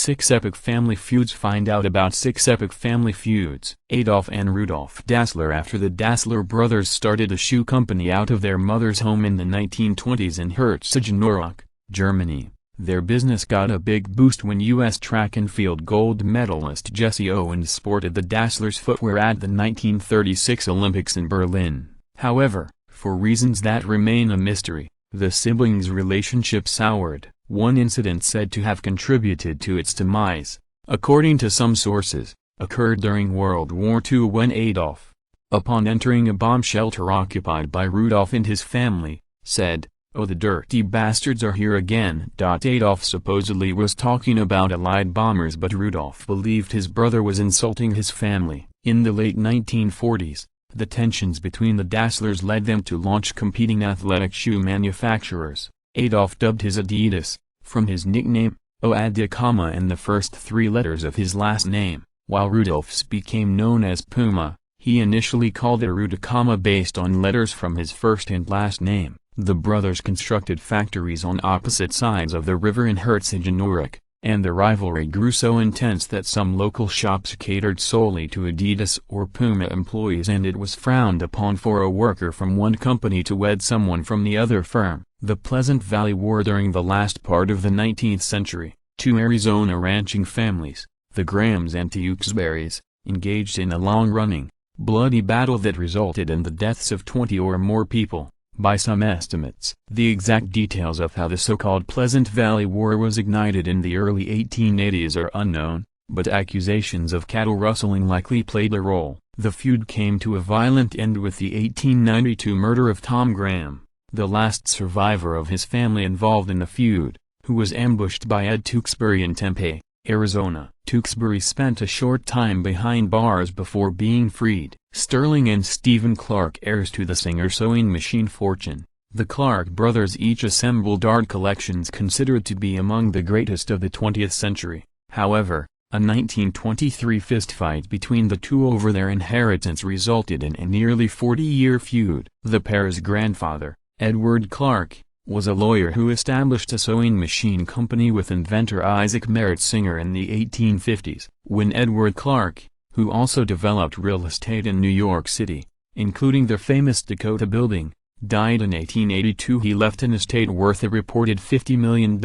6 Epic Family Feuds. Find out about 6 epic family feuds. Adolf and Rudolf Dassler. After the Dassler brothers started a shoe company out of their mother's home in the 1920s in Herzogenaurach, Germany, their business got a big boost when U.S. track and field gold medalist Jesse Owens sported the Dasslers' footwear at the 1936 Olympics in Berlin. However, for reasons that remain a mystery, the siblings' relationship soured, one incident said to have contributed to its demise, according to some sources, occurred during World War II when Adolf, upon entering a bomb shelter occupied by Rudolf and his family, said, "Oh, the dirty bastards are here again." Adolf supposedly was talking about Allied bombers, but Rudolf believed his brother was insulting his family. In the late 1940s, the tensions between the Dasslers led them to launch competing athletic shoe manufacturers. Adolf dubbed his Adidas, from his nickname, Adikama and the first 3 letters of his last name, while Rudolf's became known as Puma. He initially called it Rudikama based on letters from his first and last name. The brothers constructed factories on opposite sides of the river in Herzogenaurach, and the rivalry grew so intense that some local shops catered solely to Adidas or Puma employees, and it was frowned upon for a worker from one company to wed someone from the other firm. The Pleasant Valley War. During the last part of the 19th century, 2 Arizona ranching families, the Grahams and Tewksburys, engaged in a long-running, bloody battle that resulted in the deaths of 20 or more people. By some estimates, the exact details of how the so-called Pleasant Valley War was ignited in the early 1880s are unknown, but accusations of cattle rustling likely played a role. The feud came to a violent end with the 1892 murder of Tom Graham, the last survivor of his family involved in the feud, who was ambushed by Ed Tewksbury in Tempe, Arizona. Tewksbury spent a short time behind bars before being freed. Sterling and Stephen Clark, heirs to the Singer sewing machine fortune. The Clark brothers each assembled art collections considered to be among the greatest of the 20th century. However, a 1923 fistfight between the two over their inheritance resulted in a nearly 40-year feud. The pair's grandfather, Edward Clark, was a lawyer who established a sewing machine company with inventor Isaac Merritt Singer in the 1850s. When Edward Clark, who also developed real estate in New York City, including the famous Dakota Building, died in 1882, he left an estate worth a reported $50 million.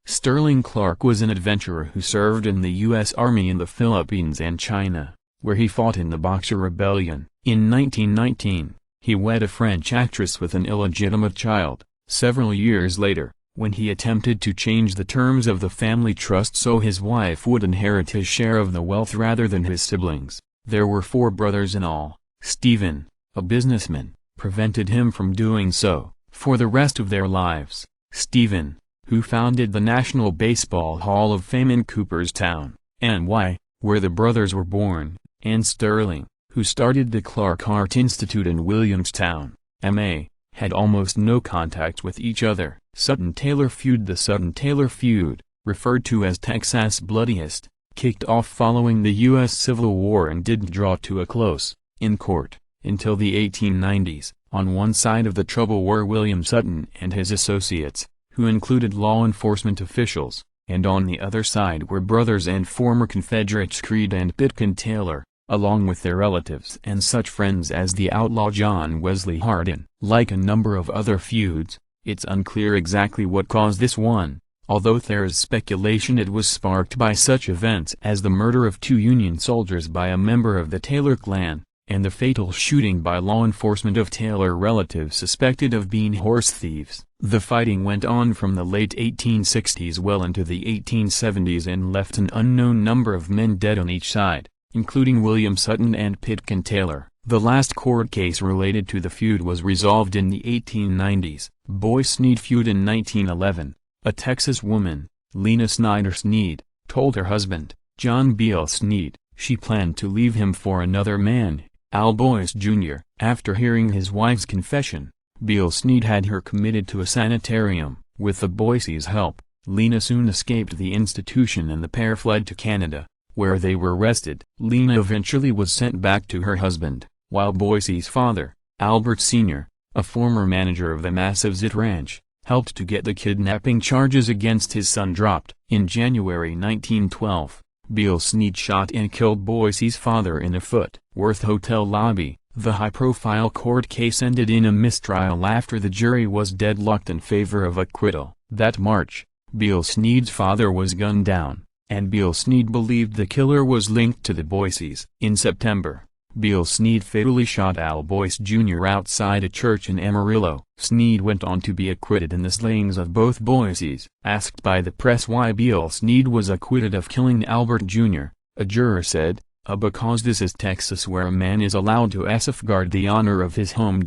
Sterling Clark was an adventurer who served in the U.S. Army in the Philippines and China, where he fought in the Boxer Rebellion. In 1919, he wed a French actress with an illegitimate child. Several years later, when he attempted to change the terms of the family trust so his wife would inherit his share of the wealth rather than his siblings, there were 4 brothers in all. Stephen, a businessman, prevented him from doing so. For the rest of their lives, Stephen, who founded the National Baseball Hall of Fame in Cooperstown, NY, where the brothers were born, and Sterling, who started the Clark Art Institute in Williamstown, MA, had almost no contact with each other. Sutton-Taylor feud. The Sutton-Taylor feud, referred to as Texas' bloodiest, kicked off following the U.S. Civil War and didn't draw to a close, in court, until the 1890s. On one side of the trouble were William Sutton and his associates, who included law enforcement officials, and on the other side were brothers and former Confederates Creed and Pitkin Taylor, along with their relatives and such friends as the outlaw John Wesley Hardin. Like a number of other feuds, it's unclear exactly what caused this one, although there is speculation it was sparked by such events as the murder of 2 Union soldiers by a member of the Taylor clan, and the fatal shooting by law enforcement of Taylor relatives suspected of being horse thieves. The fighting went on from the late 1860s well into the 1870s and left an unknown number of men dead on each side, including William Sutton and Pitkin Taylor. The last court case related to the feud was resolved in the 1890s. Boy Sneed feud. In 1911, a Texas woman, Lena Snyder Sneed, told her husband, John Beale Sneed, she planned to leave him for another man, Al Boyce Jr. After hearing his wife's confession, Beale Sneed had her committed to a sanitarium. With the Boyce's help, Lena soon escaped the institution and the pair fled to Canada, where they were arrested. Lena eventually was sent back to her husband, while Boyce's father, Albert Sr., a former manager of the massive Zit Ranch, helped to get the kidnapping charges against his son dropped. In January 1912, Beale Sneed shot and killed Boise's father in a Fort Worth hotel lobby. The high-profile court case ended in a mistrial after the jury was deadlocked in favor of acquittal. That March, Beale Sneed's father was gunned down, and Beale Sneed believed the killer was linked to the Boises. In September, Beale Sneed fatally shot Al Boyce Jr. outside a church in Amarillo. Sneed went on to be acquitted in the slayings of both Boises. Asked by the press why Beale Sneed was acquitted of killing Albert Jr., a juror said, because this is Texas where a man is allowed to safeguard the honor of his home.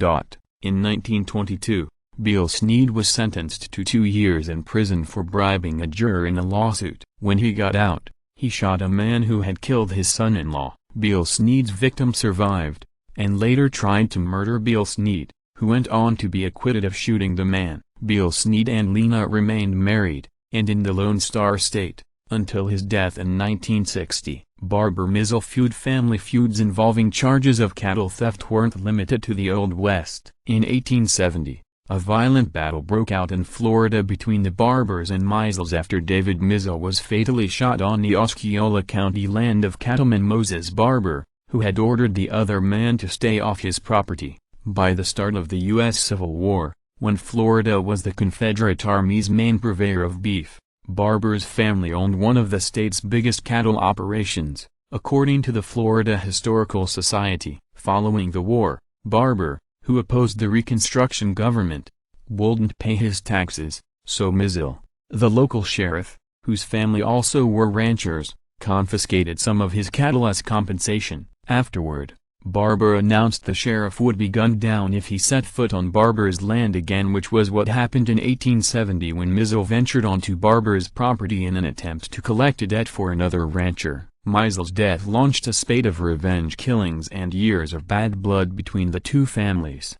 In 1922, Beale Sneed was sentenced to 2 years in prison for bribing a juror in a lawsuit. When he got out, he shot a man who had killed his son-in-law. Beale Sneed's victim survived, and later tried to murder Beale Sneed, who went on to be acquitted of shooting the man. Beale Sneed and Lena remained married, and in the Lone Star State, until his death in 1960. Barber-Mizell feud. Family feuds involving charges of cattle theft weren't limited to the Old West. In 1870, a violent battle broke out in Florida between the Barbers and Mizells after David Mizell was fatally shot on the Osceola County land of cattleman Moses Barber, who had ordered the other man to stay off his property. By the start of the U.S. Civil War, when Florida was the Confederate Army's main purveyor of beef, Barber's family owned one of the state's biggest cattle operations. According to the Florida Historical Society, following the war, Barber, who opposed the Reconstruction government, wouldn't pay his taxes, so Mizell, the local sheriff, whose family also were ranchers, confiscated some of his cattle as compensation. Afterward, Barber announced the sheriff would be gunned down if he set foot on Barber's land again, which was what happened in 1870 when Mizell ventured onto Barber's property in an attempt to collect a debt for another rancher. Mizell's death launched a spate of revenge killings and years of bad blood between the two families.